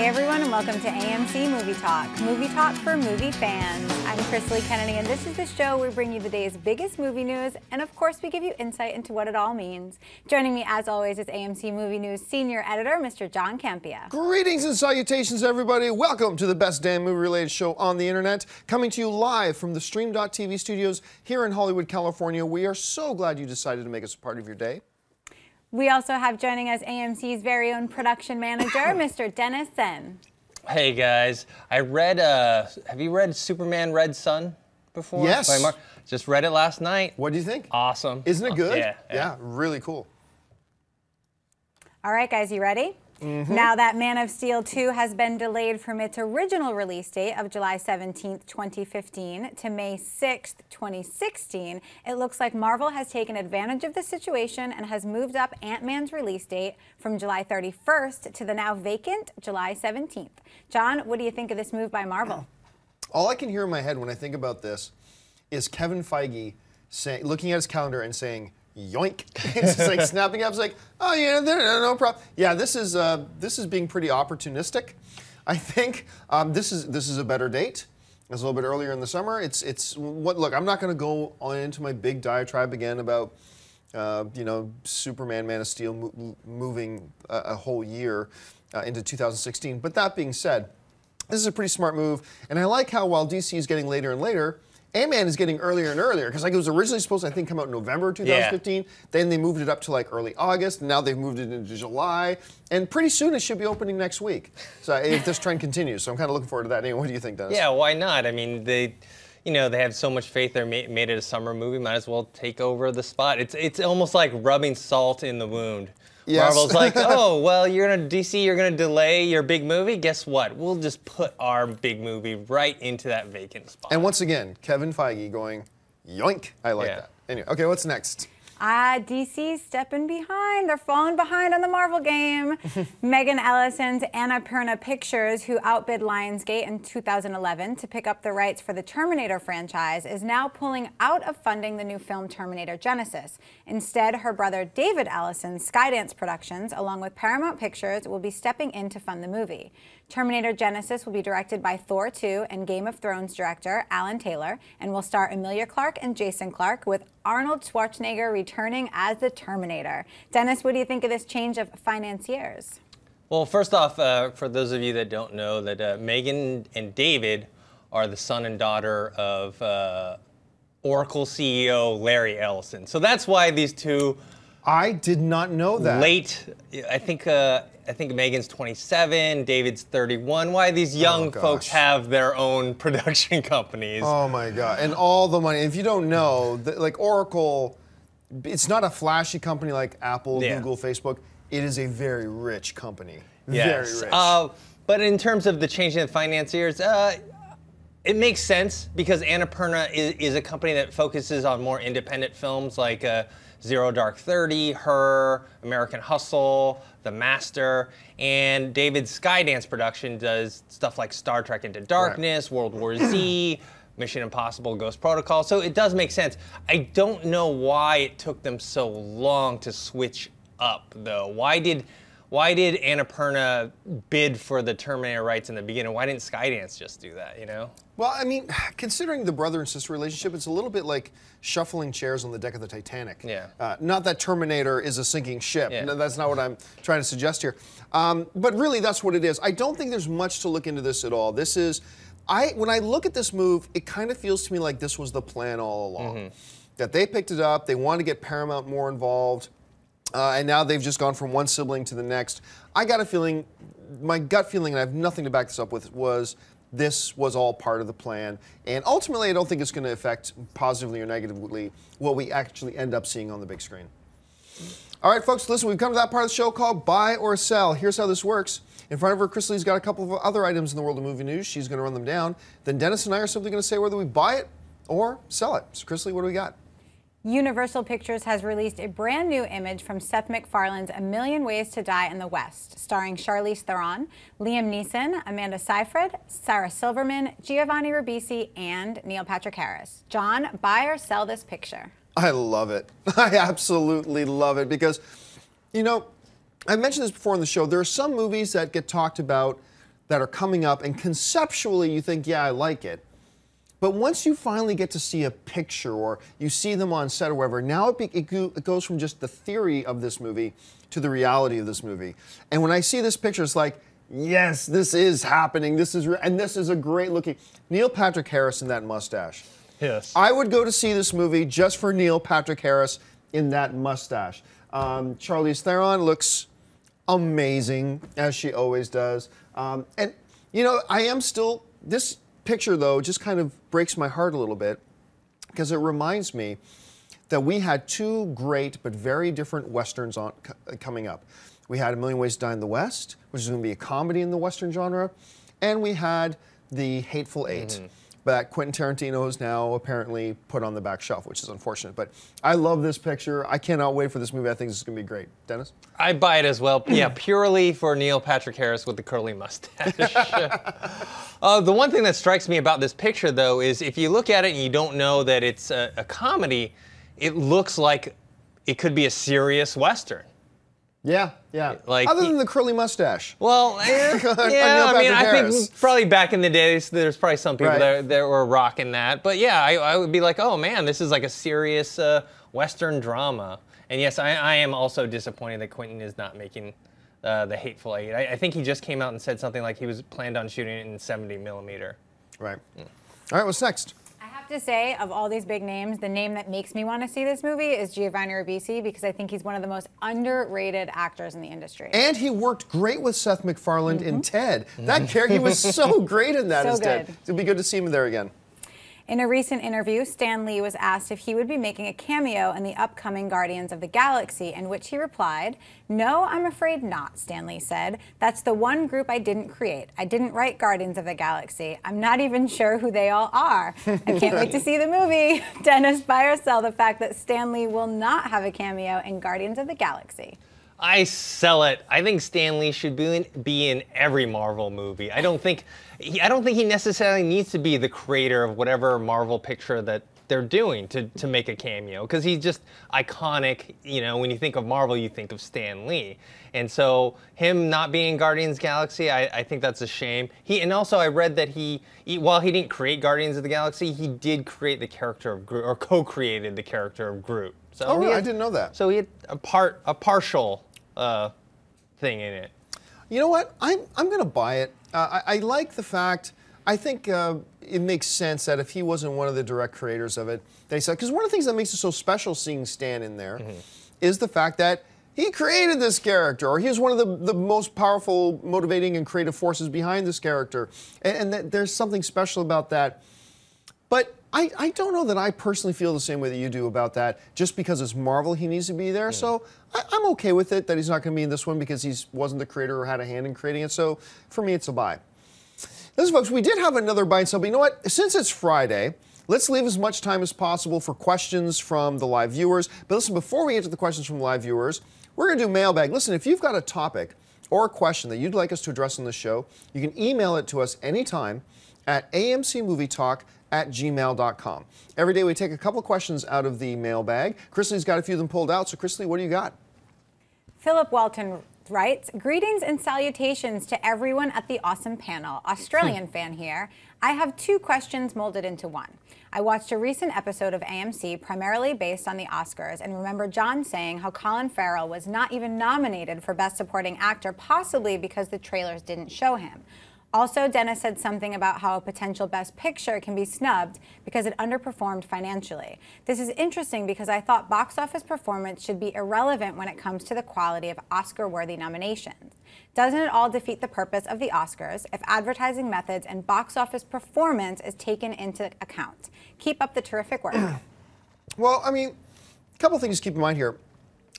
Hey everyone, and welcome to AMC Movie Talk for movie fans. I'm Chrisley Kennedy, and this is the show where we bring you the day's biggest movie news, and of course we give you insight into what it all means. Joining me as always is AMC Movie News Senior Editor, Mr. John Campea. Greetings and salutations, everybody. Welcome to the best damn movie-related show on the internet, coming to you live from the Stream.TV studios here in Hollywood, California. We are so glad you decided to make us a part of your day. We also have joining us AMC's very own production manager, Mr. Dennis Sen. Hey guys, I read, have you read Superman Red Sun before? Yes. Just read it last night. What do you think? Awesome. Isn't it good? Yeah, really cool. All right, guys, you ready? Now that Man of Steel 2 has been delayed from its original release date of July 17th, 2015 to May 6th, 2016, it looks like Marvel has taken advantage of the situation and has moved up Ant-Man's release date from July 31st to the now vacant July 17th. John, what do you think of this move by Marvel? All I can hear in my head when I think about this is Kevin Feige looking at his calendar and saying, yoink. It's just like snapping up. It's like, oh yeah, no problem. Yeah, this is being pretty opportunistic. I think this is a better date. It's a little bit earlier in the summer. Look, I'm not going to go on into my big diatribe again about Superman, Man of Steel moving a whole year into 2016. But that being said, this is a pretty smart move, and I like how while DC is getting later and later, AntMan is getting earlier and earlier, because like it was originally supposed to, I think, come out in November 2015. Yeah. Then they moved it up to like early August, and now they've moved it into July. And pretty soon it should be opening next week. So if this trend continues, so I'm kind of looking forward to that. Anyway, what do you think, Dennis? Yeah, why not? I mean, they have so much faith they made it a summer movie. Might as well take over the spot. It's almost like rubbing salt in the wound. Yes. Marvel's like, oh, well, DC, you're gonna delay your big movie. Guess what? We'll just put our big movie right into that vacant spot. And once again, Kevin Feige going, yoink. I like that. Anyway, okay, what's next? DC's stepping behind. They're falling behind on the Marvel game. Megan Ellison's Annapurna Pictures, who outbid Lionsgate in 2011 to pick up the rights for the Terminator franchise, is now pulling out of funding the new film Terminator Genesis. Instead, her brother David Ellison's Skydance Productions, along with Paramount Pictures, will be stepping in to fund the movie. Terminator Genesis will be directed by Thor 2 and Game of Thrones director Alan Taylor, and will star Emilia Clarke and Jason Clarke, with Arnold Schwarzenegger returning as the Terminator. Dennis, what do you think of this change of financiers? Well, first off, for those of you that don't know, that Megan and David are the son and daughter of Oracle CEO Larry Ellison. So that's why these two... I did not know that. I think Megan's 27, David's 31. Why these young folks have their own production companies? Oh my God, and all the money. If you don't know, like Oracle, it's not a flashy company like Apple, Google, Facebook. It is a very rich company. Yes. Very rich. But in terms of the changing of financiers, it makes sense because Annapurna is a company that focuses on more independent films like Zero Dark 30, Her, American Hustle, The Master, and David's Skydance production does stuff like Star Trek Into Darkness, World War Z, Mission Impossible, Ghost Protocol, so it does make sense. I don't know why it took them so long to switch up, though. Why did Annapurna bid for the Terminator rights in the beginning? Why didn't Skydance just do that, you know? Well, I mean, considering the brother and sister relationship, it's a little bit like shuffling chairs on the deck of the Titanic. Yeah. Not that Terminator is a sinking ship. Yeah. No, that's not what I'm trying to suggest here. But really, that's what it is. I don't think there's much to look into this at all. This is, when I look at this move, it kind of feels to me like this was the plan all along. That they picked it up, they wanted to get Paramount more involved, and now they've just gone from one sibling to the next. I got a feeling, my gut feeling, and I have nothing to back this up with, was this was all part of the plan. And ultimately, I don't think it's going to affect positively or negatively what we actually end up seeing on the big screen. All right, folks, listen, we've come to that part of the show called Buy or Sell. Here's how this works. In front of her, Chrisley's got a couple of other items in the world of movie news. She's going to run them down. Then Dennis and I are simply going to say whether we buy it or sell it. So, Chrisley, what do we got? Universal Pictures has released a brand new image from Seth MacFarlane's A Million Ways to Die in the West, starring Charlize Theron, Liam Neeson, Amanda Seyfried, Sarah Silverman, Giovanni Ribisi, and Neil Patrick Harris. John, buy or sell this picture? I love it. I absolutely love it because, you know, I mentioned this before on the show. There are some movies that get talked about that are coming up, and conceptually you think, yeah, I like it. But once you finally get to see a picture or you see them on set or whatever, now it goes from just the theory of this movie to the reality of this movie. And when I see this picture, it's like, yes, this is happening. And this is a great looking Neil Patrick Harris in that mustache. Yes. I would go to see this movie just for Neil Patrick Harris in that mustache. Charlize Theron looks amazing, as she always does. And, you know, this picture, though, just kind of breaks my heart a little bit because it reminds me that we had two great but very different Westerns coming up. We had A Million Ways to Die in the West, which is going to be a comedy in the Western genre, and we had The Hateful Eight. That Quentin Tarantino has now apparently put on the back shelf, which is unfortunate. But I love this picture. I cannot wait for this movie. I think this is going to be great. Dennis? I buy it as well. Yeah, purely for Neil Patrick Harris with the curly mustache. The one thing that strikes me about this picture, though, is if you look at it and you don't know that it's a comedy, it looks like it could be a serious Western. Yeah, yeah. Like, other than the curly mustache. Well, yeah, I mean, I think probably back in the days, there's probably some people that were rocking that. But yeah, I would be like, oh man, this is like a serious Western drama. And yes, I am also disappointed that Quentin is not making The Hateful Eight. I think he just came out and said something like he was planned on shooting it in 70mm. Right. All right, what's next? I have to say, of all these big names, the name that makes me want to see this movie is Giovanni Ribisi because I think he's one of the most underrated actors in the industry. And he worked great with Seth MacFarlane in Ted. That character, he was so great in that as Ted. It'd be good to see him there again. In a recent interview, Stanley was asked if he would be making a cameo in the upcoming Guardians of the Galaxy, in which he replied, "No, I'm afraid not," Stanley said. "That's the one group I didn't create. I didn't write Guardians of the Galaxy. I'm not even sure who they all are. I can't wait to see the movie." Dennis, buy or sell the fact that Stanley will not have a cameo in Guardians of the Galaxy? I sell it. I think Stanley should be in every Marvel movie. I don't think he necessarily needs to be the creator of whatever Marvel picture that they're doing to make a cameo, because he's just iconic. You know, when you think of Marvel, you think of Stan Lee, and so him not being in Guardians of the Galaxy, I think that's a shame. And also I read that while he didn't create Guardians of the Galaxy, he did create the character of Groot, or co-created the character of Groot. So I didn't know that. So he had a partial thing in it. You know what? I'm going to buy it. I like the fact. I think it makes sense that if he wasn't one of the direct creators of it, they said, because one of the things that makes it so special seeing Stan in there is the fact that he created this character, or he was one of the most powerful, motivating, and creative forces behind this character, and that there's something special about that. But I don't know that I personally feel the same way that you do about that. Just because it's Marvel, he needs to be there. So I'm okay with it that he's not going to be in this one because he wasn't the creator or had a hand in creating it. So for me, it's a buy. Listen, folks, we did have another buy and sell, but you know what? Since it's Friday, let's leave as much time as possible for questions from the live viewers. But listen, before we get to the questions from live viewers, we're going to do mailbag. Listen, if you've got a topic or a question that you'd like us to address on the show, you can email it to us anytime at amcmovietalk@gmail.com. Every day we take a couple questions out of the mailbag. Chrisley's got a few of them pulled out. So Chrisley, what do you got? Philip Walton writes, "Greetings and salutations to everyone at the awesome panel. Australian fan here. I have two questions molded into one. I watched a recent episode of AMC primarily based on the Oscars and remember John saying how Colin Farrell was not even nominated for Best Supporting Actor, possibly because the trailers didn't show him. Also, Dennis said something about how a potential Best Picture can be snubbed because it underperformed financially. This is interesting because I thought box office performance should be irrelevant when it comes to the quality of Oscar-worthy nominations. Doesn't it all defeat the purpose of the Oscars if advertising methods and box office performance is taken into account? Keep up the terrific work." Well, I mean, a couple things to keep in mind here.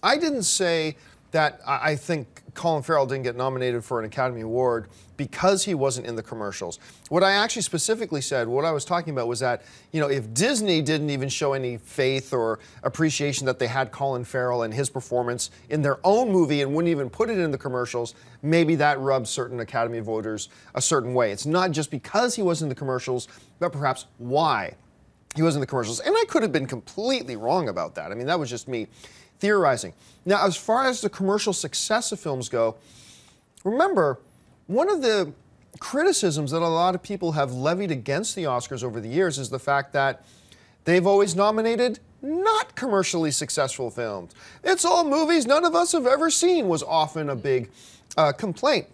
I didn't say that I think Colin Farrell didn't get nominated for an Academy Award because he wasn't in the commercials. What I actually specifically said, what I was talking about was that, you know, if Disney didn't even show any faith or appreciation that they had Colin Farrell and his performance in their own movie and wouldn't even put it in the commercials, maybe that rubs certain Academy voters a certain way. It's not just because he was in the commercials, but perhaps why he was in the commercials. And I could have been completely wrong about that. I mean, that was just me theorizing. Now, as far as the commercial success of films go, remember, one of the criticisms that a lot of people have levied against the Oscars over the years is the fact that they've always nominated not commercially successful films. It's all movies none of us have ever seen was often a big complaint.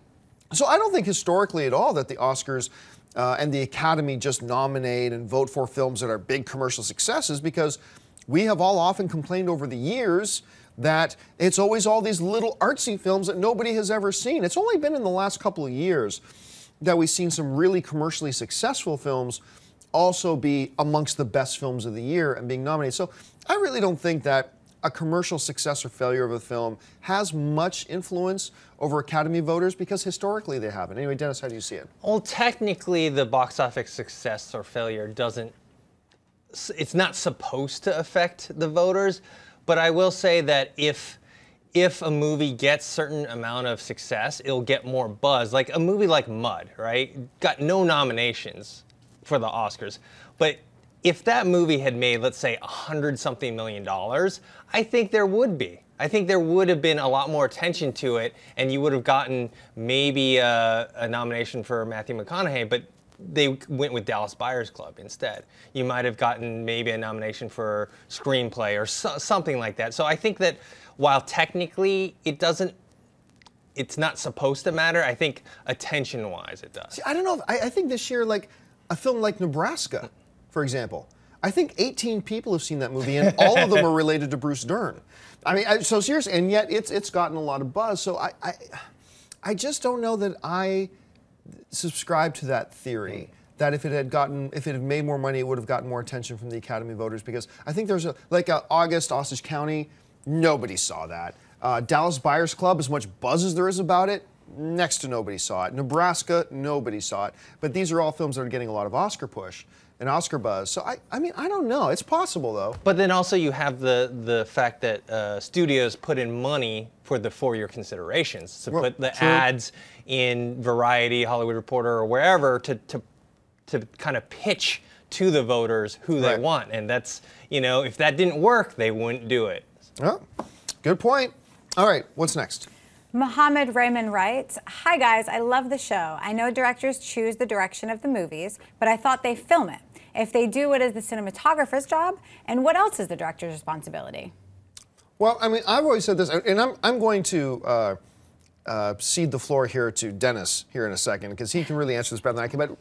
So I don't think historically at all that the Oscars and the Academy just nominate and vote for films that are big commercial successes, because we have all often complained over the years that it's always all these little artsy films that nobody has ever seen. It's only been in the last couple of years that we've seen some really commercially successful films also be amongst the best films of the year and being nominated. So I really don't think that a commercial success or failure of a film has much influence over Academy voters, because historically they haven't. Anyway, Dennis, how do you see it? Well, technically, the box office success or failure doesn't, it's not supposed to affect the voters, but I will say that if a movie gets certain amount of success, it'll get more buzz. Like a movie like Mud, right? Got no nominations for the Oscars, but if that movie had made, let's say, $100-something million, I think there would be. I think there would have been a lot more attention to it, and you would have gotten maybe a nomination for Matthew McConaughey, but they went with Dallas Buyers Club instead. You might have gotten maybe a nomination for screenplay or something like that. So I think that while technically it's not supposed to matter, I think attention-wise it does. See, I don't know. I think this year, like a film like Nebraska, for example, I think 18 people have seen that movie, and all of them are related to Bruce Dern. I mean, so seriously, and yet it's gotten a lot of buzz. So I just don't know that I subscribe to that theory that if it had made more money, it would have gotten more attention from the Academy voters, because I think there's August, Osage County, nobody saw that. Dallas Buyers Club, as much buzz as there is about it, next to nobody saw it. Nebraska, nobody saw it. But these are all films that are getting a lot of Oscar push and Oscar buzz. So I mean, I don't know. It's possible, though. But then also you have the fact that studios put in money for your considerations, to put the ads in Variety, Hollywood Reporter, or wherever to kind of pitch to the voters who they want. And that's, if that didn't work, they wouldn't do it. Oh, good point. All right, what's next? Mohammed Raymond writes, "Hi guys, I love the show. I know directors choose the direction of the movies, but I thought they film it. If they do, what is the cinematographer's job? And what else is the director's responsibility?" Well, I mean, I've always said this, and I'm going to cede the floor here to Dennis here in a second, because he can really answer this better than I can. But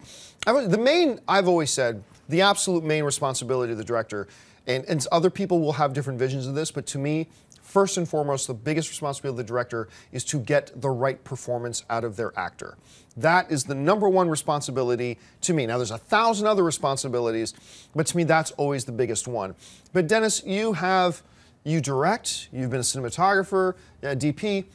I've always said, the absolute main responsibility of the director, and other people will have different visions of this, but to me, first and foremost, the biggest responsibility of the director is to get the right performance out of their actor. That is the number one responsibility to me. Now, there's 1,000 other responsibilities, but to me, that's always the biggest one. But Dennis, you direct, you've been a cinematographer, a DP.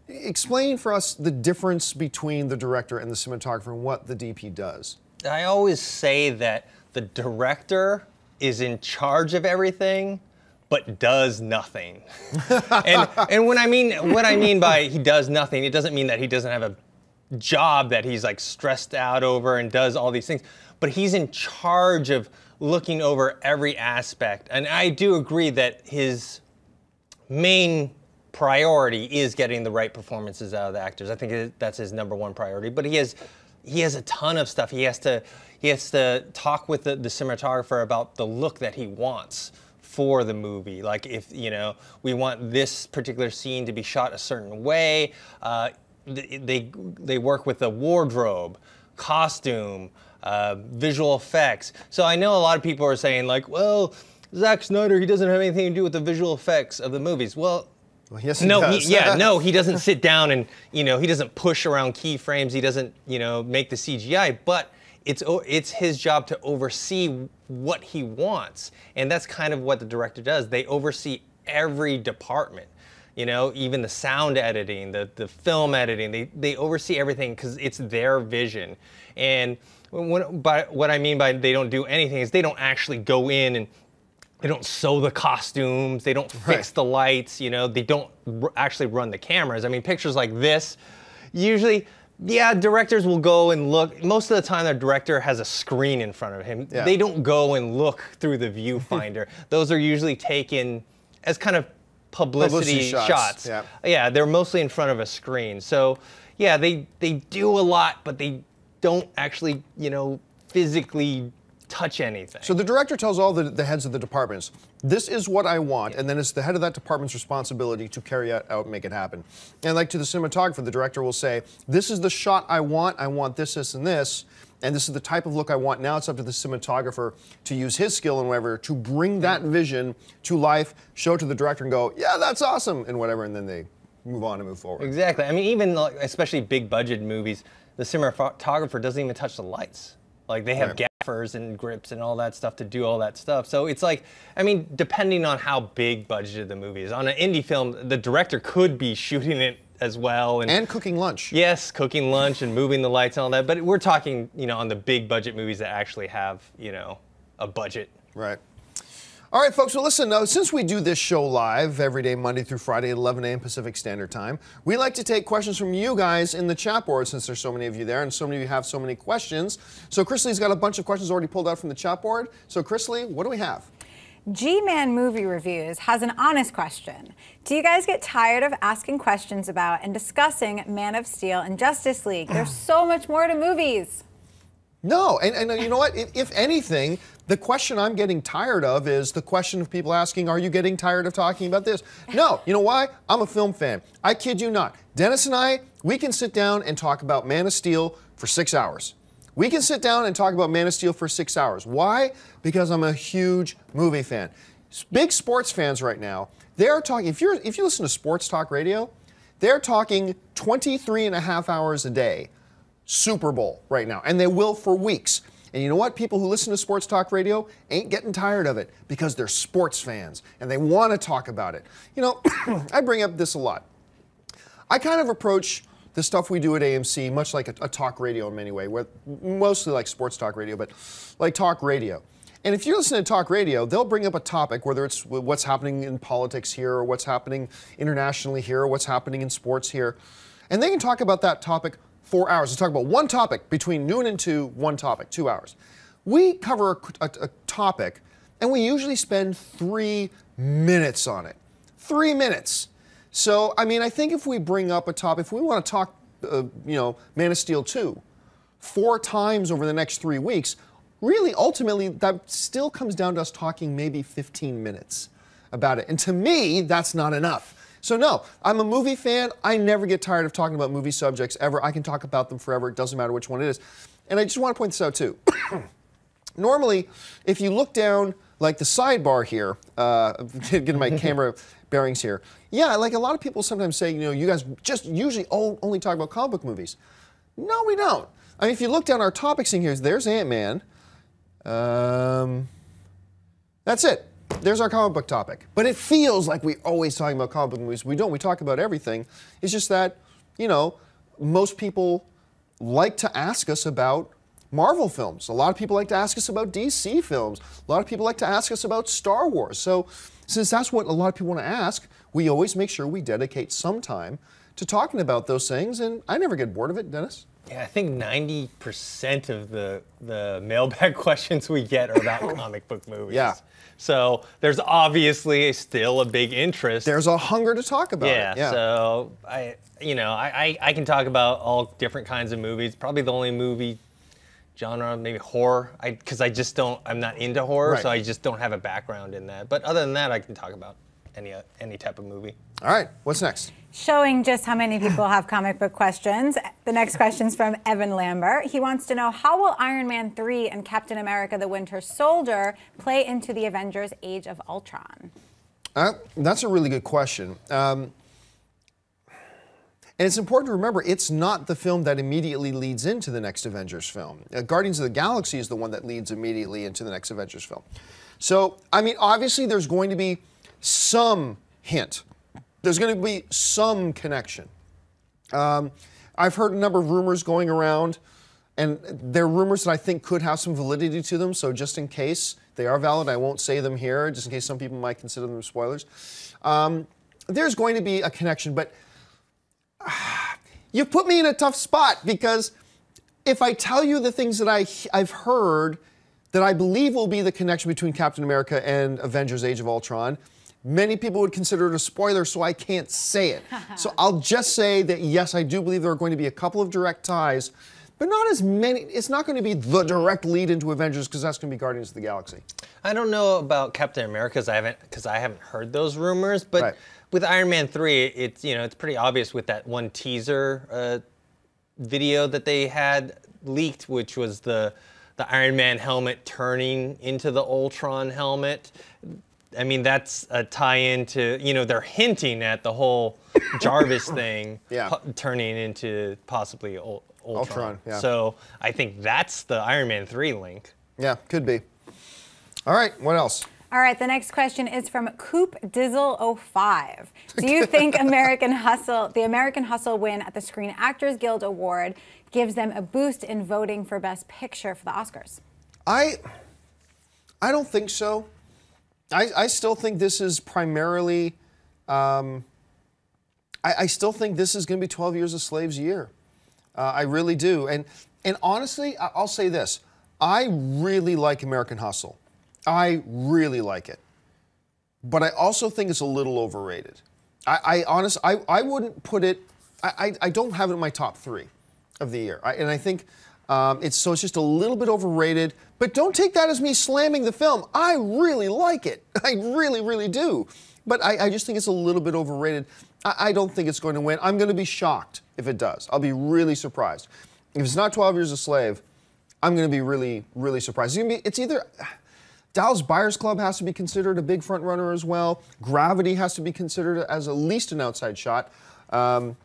Explain for us the difference between the director and the cinematographer and what the DP does. I always say that the director is in charge of everything, but does nothing. and what I mean by he does nothing, it doesn't mean that he doesn't have a job that he's like stressed out over and does all these things, but he's in charge of looking over every aspect. And I do agree that his main priority is getting the right performances out of the actors. I think that's his number one priority. But he has a ton of stuff. He has to talk with the cinematographer about the look that he wants for the movie. Like if we want this particular scene to be shot a certain way, they work with the wardrobe, costume, visual effects. So I know a lot of people are saying like, well, Zack Snyder, he doesn't have anything to do with the visual effects of the movies. Well, yes, he does. No, he doesn't sit down and he doesn't push around keyframes. He doesn't make the CGI, but it's his job to oversee what he wants, and that's kind of what the director does. They oversee every department, even the sound editing, the film editing. They oversee everything because it's their vision. And what I mean by they don't do anything is they don't actually go in and they don't sew the costumes, they don't fix the lights, they don't actually run the cameras. I mean, pictures like this, usually, directors will go and look. Most of the time, the director has a screen in front of him. Yeah. They don't go and look through the viewfinder. Those are usually taken as kind of publicity shots. Yeah, they're mostly in front of a screen. So, yeah, they do a lot, but they don't actually, physically touch anything. So the director tells all the heads of the departments, this is what I want, and then it's the head of that department's responsibility to carry it out and make it happen. And like to the cinematographer, the director will say, this is the shot I want this, and this is the type of look I want. Now it's up to the cinematographer to use his skill and whatever to bring that vision to life, show it to the director and go, yeah, that's awesome, and whatever, and then they move on and move forward. Exactly. I mean, even especially big budget movies, the cinematographer doesn't even touch the lights. Like they have gaffers and grips and all that stuff to do all that stuff. So it's like, I mean, depending on how big budgeted the movie is. On an indie film, the director could be shooting it as well. And cooking lunch. Yes, cooking lunch and moving the lights and all that. But we're talking, on the big budget movies that actually have, a budget. Right. All right, folks, well, listen, since we do this show live every day, Monday through Friday at 11 a.m. Pacific Standard Time, we like to take questions from you guys in the chat board since there's so many of you there and so many of you have so many questions. So Chrisley's got a bunch of questions already pulled out from the chat board. So Chrisley, what do we have? G-Man Movie Reviews has an honest question. Do you guys get tired of asking questions about and discussing Man of Steel and Justice League? There's so much more to movies. No, and you know what? If anything, the question I'm getting tired of is the question of people asking, are you getting tired of talking about this? No, you know why? I'm a film fan. I kid you not. Dennis and I, we can sit down and talk about Man of Steel for 6 hours. We can sit down and talk about Man of Steel for 6 hours. Why? Because I'm a huge movie fan. Big sports fans right now, they're talking, if you listen to sports talk radio, they're talking 23 and a half hours a day. Super Bowl right now, and they will for weeks. And you know what? People who listen to sports talk radio ain't getting tired of it because they're sports fans and they want to talk about it. I bring up this a lot. I kind of approach the stuff we do at AMC much like a talk radio in many ways, mostly like sports talk radio, but like talk radio. And if you listen to talk radio, they'll bring up a topic, whether it's what's happening in politics here or what's happening internationally here or what's happening in sports here. And they can talk about that topic 4 hours. Let's talk about one topic between noon and 2, one topic, 2 hours. We cover a topic, and we usually spend 3 minutes on it. 3 minutes. So, I mean, I think if we bring up a topic, if we want to talk, Man of Steel 2, 4 times over the next 3 weeks, really, ultimately, that still comes down to us talking maybe 15 minutes about it. And to me, that's not enough. So no, I'm a movie fan. I never get tired of talking about movie subjects ever. I can talk about them forever. It doesn't matter which one it is. And I just want to point this out too. Normally, if you look down like the sidebar here, getting my camera bearings here. Yeah, like a lot of people sometimes say, you guys just usually only talk about comic book movies. No, we don't. I mean, if you look down our topics in here, there's AntMan. That's it. There's our comic book topic. But it feels like we're always talking about comic book movies. We don't. We talk about everything. It's just that, most people like to ask us about Marvel films. A lot of people like to ask us about DC films. A lot of people like to ask us about Star Wars. So since that's what a lot of people want to ask, we always make sure we dedicate some time to talking about those things. And I never get bored of it, Dennis. Yeah, I think 90% of the mailbag questions we get are about comic book movies. Yeah. So there's obviously still a big interest. There's a hunger to talk about it. Yeah. So I can talk about all different kinds of movies. Probably the only movie genre, maybe horror, because I'm not into horror, right. So I just don't have a background in that. But other than that, I can talk about any type of movie. All right, what's next? Showing just how many people have comic book questions. The next question's from Evan Lambert. He wants to know, how will Iron Man 3 and Captain America the Winter Soldier play into the Avengers Age of Ultron? That's a really good question. And it's important to remember, it's not the film that immediately leads into the next Avengers film. Guardians of the Galaxy is the one that leads immediately into the next Avengers film. So, I mean, obviously there's going to be some hint. There's going to be some connection. I've heard a number of rumors going around, and they're rumors that I think could have some validity to them, so just in case they are valid, I won't say them here, just in case some people might consider them spoilers. There's going to be a connection, but you've put me in a tough spot, because if I tell you the things that I've heard that I believe will be the connection between Captain America and Avengers Age of Ultron, many people would consider it a spoiler, so I can't say it. So I'll just say that, yes, I do believe there are going to be a couple of direct ties but not as many. It's not going to be the direct lead into Avengers because that's going to be Guardians of the Galaxy. I don't know about Captain America because I haven't heard those rumors, but Right. with Iron Man 3, it's pretty obvious with that one teaser video that they had leaked, which was the Iron Man helmet turning into the Ultron helmet. I mean, that's a tie-in to, they're hinting at the whole Jarvis thing turning into possibly Ultron. Yeah. So I think that's the Iron Man 3 link. Yeah, could be. All right, what else? All right, the next question is from Coop Dizzle 05. Do you think the American Hustle win at the Screen Actors Guild Award gives them a boost in voting for Best Picture for the Oscars? I don't think so. I still think this is primarily, I still think this is going to be 12 Years a Slave's year. I really do. And honestly, I'll say this. I really like American Hustle. I really like it. But I also think it's a little overrated. I wouldn't put it, I don't have it in my top 3 of the year. And I think it's just a little bit overrated. But don't take that as me slamming the film. I really like it. I really, really do. But I just think it's a little bit overrated. I don't think it's going to win. I'm going to be shocked if it does. I'll be really surprised. If it's not 12 Years a Slave, I'm going to be really, really surprised. It's either Dallas Buyers Club has to be considered a big front runner as well. Gravity has to be considered as at least an outside shot. But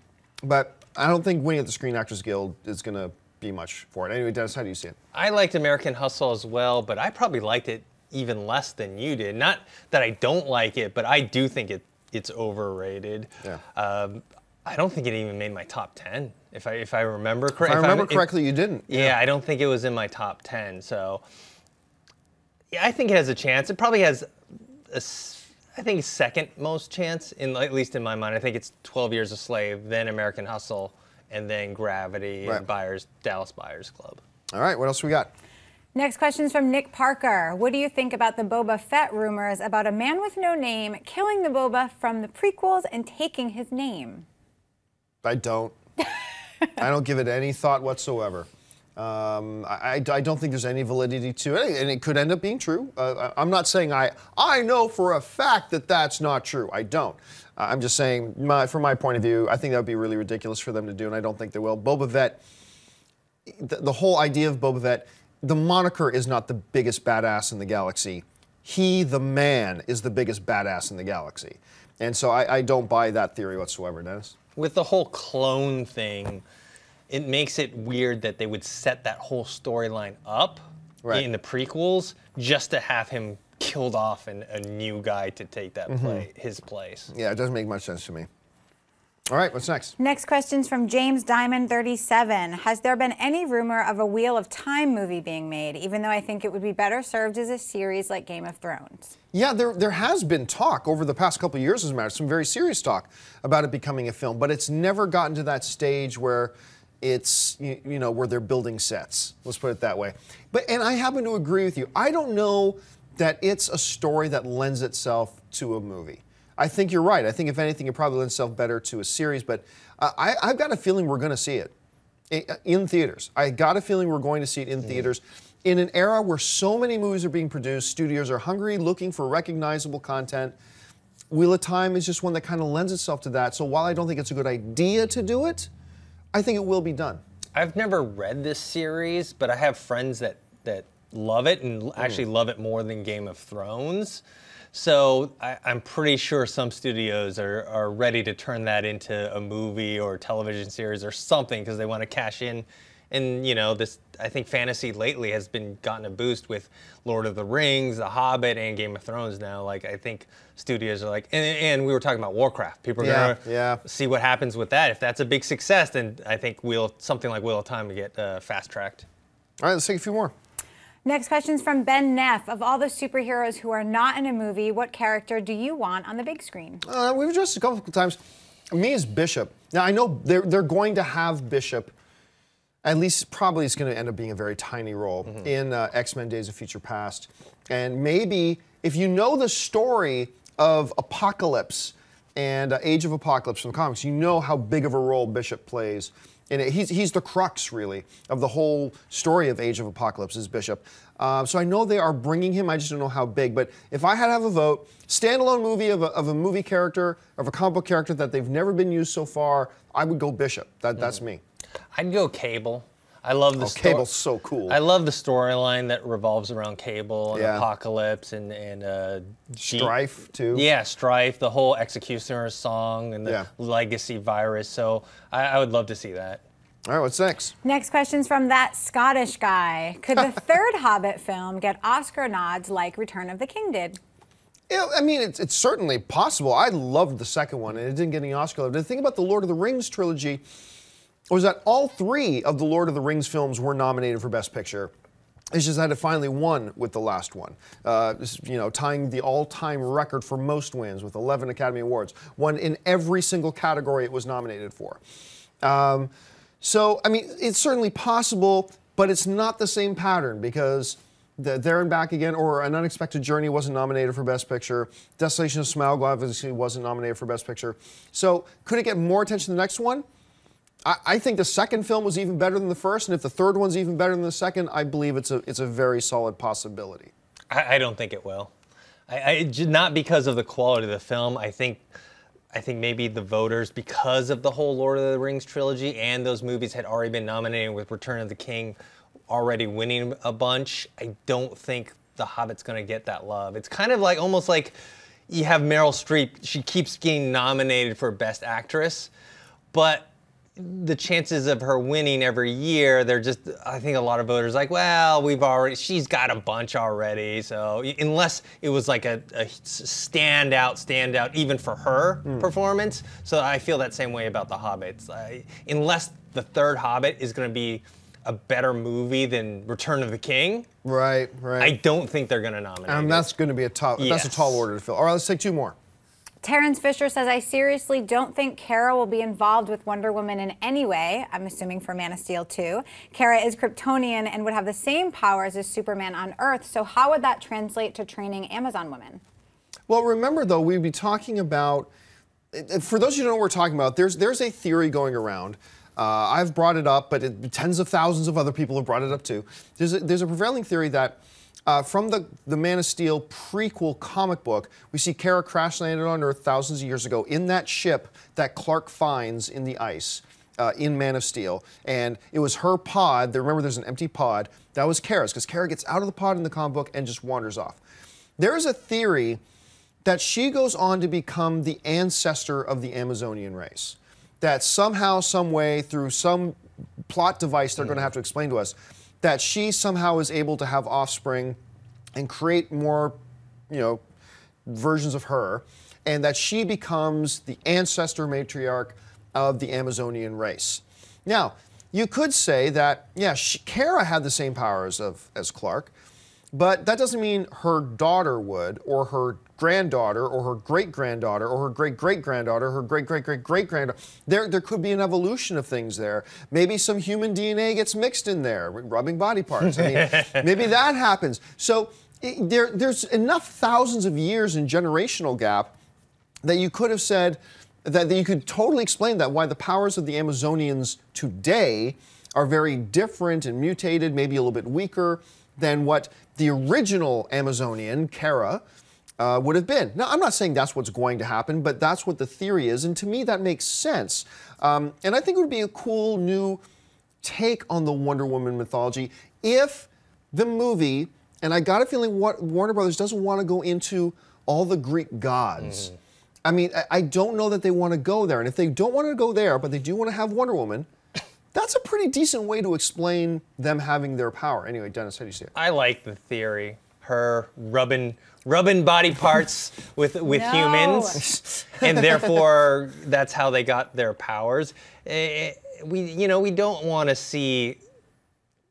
I don't think winning at the Screen Actors Guild is going to be much for it. Anyway, Dennis, how do you see it? I liked American Hustle as well, but I probably liked it even less than you did. Not that I don't like it, but I do think it's overrated. Yeah. I don't think it even made my top 10, if I remember correctly. If I remember correctly, you didn't. Yeah, I don't think it was in my top 10. So, yeah, I think it has a chance. It probably has, I think, second most chance, at least in my mind. I think it's 12 Years a Slave, then American Hustle, and then Gravity and Dallas Buyers Club. All right, what else we got? Next question is from Nick Parker. What do you think about the Boba Fett rumors about a man with no name killing the Boba from the prequels and taking his name? I don't. I don't give it any thought whatsoever. I don't think there's any validity to it, and it could end up being true. I'm not saying I know for a fact that that's not true. I don't. I'm just saying, from my point of view, I think that would be really ridiculous for them to do, and I don't think they will. Boba Fett, the whole idea of Boba Fett, the moniker is not the biggest badass in the galaxy. He, the man, is the biggest badass in the galaxy. And so I don't buy that theory whatsoever, Dennis. With the whole clone thing, it makes it weird that they would set that whole storyline up in the prequels just to have him killed off and a new guy to take that his place. Yeah, it doesn't make much sense to me. All right, what's next? Next question's from James Diamond 37. Has there been any rumor of a Wheel of Time movie being made, even though I think it would be better served as a series like Game of Thrones? Yeah, there has been talk over the past couple of years, as a matter, some very serious talk about it becoming a film, but it's never gotten to that stage where it's, where they're building sets. Let's put it that way. And I happen to agree with you. I don't know that it's a story that lends itself to a movie. I think you're right. I think if anything, it probably lends itself better to a series, but I've got a feeling we're going to see it in theaters. I got a feeling we're going to see it in theaters. In an era where so many movies are being produced, studios are hungry, looking for recognizable content. Wheel of Time is just one that kind of lends itself to that. So while I don't think it's a good idea to do it, I think it will be done. I've never read this series, but I have friends that love it and actually love it more than Game of Thrones. So I'm pretty sure some studios are ready to turn that into a movie or television series or something because they want to cash in. And I think fantasy lately has gotten a boost with Lord of the Rings, The Hobbit, and Game of Thrones now. Like I think studios are like, and we were talking about Warcraft. People are gonna see what happens with that. If that's a big success, then I think something like Wheel of Time to get fast tracked. All right, let's take a few more. Next question's from Ben Neff. Of all the superheroes who are not in a movie, what character do you want on the big screen? We've addressed a couple of times. Me is Bishop. Now I know they're going to have Bishop. At least probably it's going to end up being a very tiny role in X-Men Days of Future Past. And maybe if you know the story of Apocalypse and Age of Apocalypse from the comics, you know how big of a role Bishop plays And he's the crux, really, of the whole story of Age of Apocalypse, is Bishop. So I know they are bringing him, I just don't know how big. But if I had to have a vote, standalone movie of a movie character, of a comic book character that they've never been used so far, I would go Bishop. That's me. I'd go Cable. I love the Cable's so cool. I love the storyline that revolves around Cable and Apocalypse and Strife too. Yeah, Strife, the whole Executioner song and the Legacy virus. So I would love to see that. All right, what's next? Next question's from that Scottish guy. Could the third Hobbit film get Oscar nods like Return of the King did? Yeah, I mean, it's certainly possible. I loved the second one, and it didn't get any Oscar love. The thing about the Lord of the Rings trilogy was that all 3 of the Lord of the Rings films were nominated for Best Picture. It's just that it finally won with the last one. Tying the all-time record for most wins with 11 Academy Awards. Won in every single category it was nominated for. So, I mean, it's certainly possible, but it's not the same pattern because There and Back Again or An Unexpected Journey wasn't nominated for Best Picture. Desolation of Smaug obviously wasn't nominated for Best Picture. So, could it get more attention than the next one? I think the second film was even better than the first, and if the third one's even better than the second, I believe it's a very solid possibility. I don't think it will. Not because of the quality of the film. I think maybe the voters, because of the whole Lord of the Rings trilogy and those movies had already been nominated with Return of the King already winning a bunch, I don't think The Hobbit's going to get that love. It's kind of like almost like you have Meryl Streep. She keeps getting nominated for Best Actress, but the chances of her winning every year, I think a lot of voters are like, well, she's got a bunch already. So unless it was like a standout, even for her performance. So I feel that same way about The Hobbit. Unless the third Hobbit is going to be a better movie than Return of the King. Right. I don't think they're going to nominate it. That's going to be that's a tall order to fill. All right, let's take 2 more. Terrence Fisher says, I seriously don't think Kara will be involved with Wonder Woman in any way. I'm assuming for Man of Steel 2. Kara is Kryptonian and would have the same powers as Superman on Earth, so how would that translate to training Amazon women? Well, remember, though, we'd be talking about, for those of you who don't know what we're talking about, there's a theory going around. I've brought it up, but tens of thousands of other people have brought it up too. There's a prevailing theory that from the Man of Steel prequel comic book, we see Kara crash landed on Earth thousands of years ago in that ship that Clark finds in the ice in Man of Steel. And it was her pod. Remember, there's an empty pod. That was Kara's, because Kara gets out of the pod in the comic book and just wanders off. There is a theory that she goes on to become the ancestor of the Amazonian race. That somehow, some way, through some plot device they're going to have to explain to us, that she somehow is able to have offspring and create more, versions of her, and that she becomes the ancestor matriarch of the Amazonian race. Now, you could say that, Kara had the same powers as Clark, but that doesn't mean her daughter would, or her granddaughter, or her great-granddaughter, or her great-great-granddaughter, her great-great-great-great-granddaughter. There could be an evolution of things there. Maybe some human DNA gets mixed in there, rubbing body parts. I mean, maybe that happens. So there's enough thousands of years in generational gap that you could have said, that you could totally explain that why the powers of the Amazonians today are very different and mutated, maybe a little bit weaker than what the original Amazonian, Kara, would have been. Now, I'm not saying that's what's going to happen, but that's what the theory is, and to me that makes sense. And I think it would be a cool new take on the Wonder Woman mythology if the movie, and I got a feeling Warner Brothers doesn't want to go into all the Greek gods. I mean, I don't know that they want to go there, and if they don't want to go there, but they do want to have Wonder Woman, that's a pretty decent way to explain them having their power. Anyway, Dennis, how do you see it? I like the theory. Her rubbing body parts with humans, and therefore that's how they got their powers. We don't want to see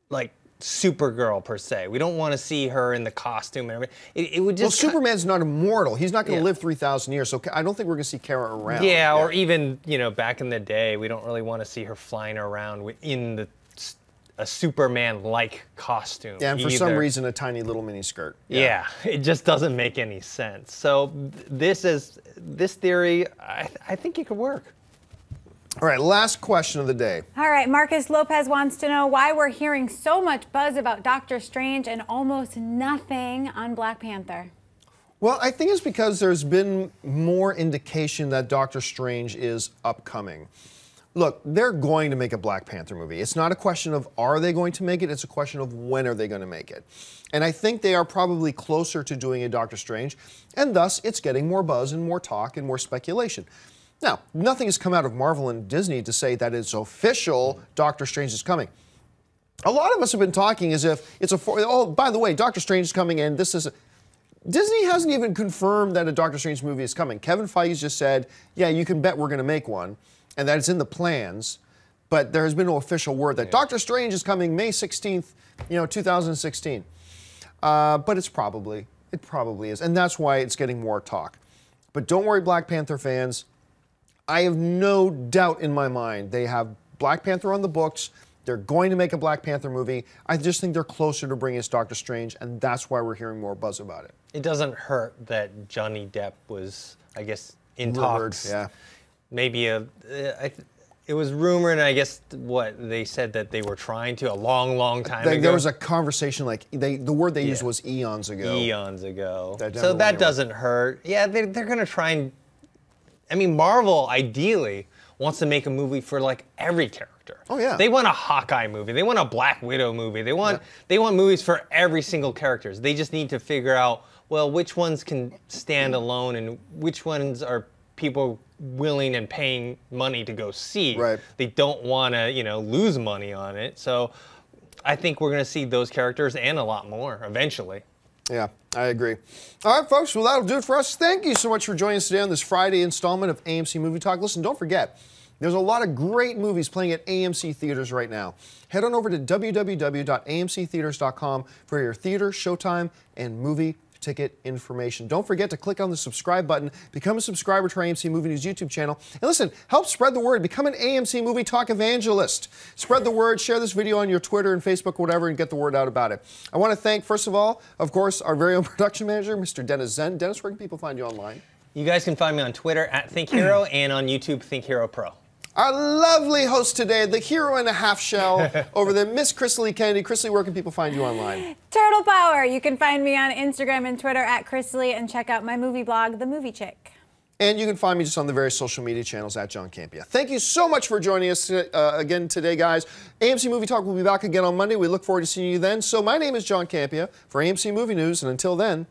like Supergirl per se. We don't want to see her in the costume and everything. It would just. Well, Superman's not immortal. He's not going to live 3,000 years, so I don't think we're going to see Kara around. Yeah, or even back in the day, we don't really want to see her flying around in a Superman-like costume. Yeah, and for some reason, a tiny little mini skirt. Yeah, it just doesn't make any sense. So this theory, I think it could work. All right, last question of the day. All right, Marcus Lopez wants to know why we're hearing so much buzz about Doctor Strange and almost nothing on Black Panther. Well, I think it's because there's been more indication that Doctor Strange is upcoming. Look, they're going to make a Black Panther movie. It's not a question of are they going to make it, it's a question of when are they going to make it. And I think they are probably closer to doing a Doctor Strange, and thus it's getting more buzz and more talk and more speculation. Now, nothing has come out of Marvel and Disney to say that it's official Doctor Strange is coming. A lot of us have been talking as if it's oh, by the way, Doctor Strange is coming in, this is... Disney hasn't even confirmed that a Doctor Strange movie is coming. Kevin Feige's just said, yeah, you can bet we're going to make one, and that it's in the plans, but there has been no official word that Doctor Strange is coming May 16th, 2016. But it probably is, and that's why it's getting more talk. But don't worry, Black Panther fans. I have no doubt in my mind they have Black Panther on the books. They're going to make a Black Panther movie. I just think they're closer to bringing us Doctor Strange, and that's why we're hearing more buzz about it. It doesn't hurt that Johnny Depp was, I guess, in Rumored, talks. yeah. Maybe it was rumored, and I guess they said that they were trying to a long time ago. There was a conversation like the word they used was eons ago. Eons ago. So that doesn't hurt. Yeah, they're going to try and. I mean, Marvel ideally wants to make a movie for like every character. Oh yeah. They want a Hawkeye movie. They want a Black Widow movie. They want movies for every single character. They just need to figure out, well, which ones can stand alone and which ones are people willing and paying money to go see. Right. They don't want to, lose money on it. So I think we're going to see those characters and a lot more eventually. Yeah, I agree. All right, folks, well, that'll do it for us. Thank you so much for joining us today on this Friday installment of AMC Movie Talk. Listen, don't forget, there's a lot of great movies playing at AMC theaters right now. Head on over to www.amctheaters.com for your theater, showtime, and movie ticket information. Don't forget to click on the subscribe button, become a subscriber to our AMC Movie News YouTube channel, and listen, help spread the word. Become an AMC Movie Talk evangelist. Spread the word, share this video on your Twitter and Facebook, whatever, and get the word out about it. I want to thank, first of all, of course, our very own production manager, Mr. Dennis Zen. Dennis, where can people find you online? You guys can find me on Twitter at ThinkHero and on YouTube, ThinkHero Pro. Our lovely host today, the hero and a half shell over there, Miss Chrisley Kennedy. Chrisley, where can people find you online? Turtle Power. You can find me on Instagram and Twitter at Chrisley, and check out my movie blog, The Movie Chick. And you can find me just on the various social media channels at John Campia. Thank you so much for joining us again today, guys. AMC Movie Talk will be back again on Monday. We look forward to seeing you then. So my name is John Campia for AMC Movie News, and until then,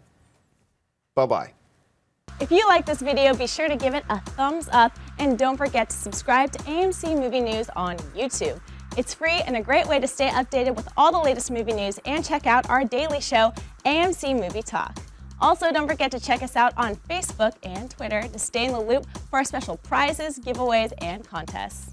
bye-bye. If you like this video, be sure to give it a thumbs up, and don't forget to subscribe to AMC Movie News on YouTube. It's free and a great way to stay updated with all the latest movie news, and check out our daily show, AMC Movie Talk. Also, don't forget to check us out on Facebook and Twitter to stay in the loop for our special prizes, giveaways, and contests.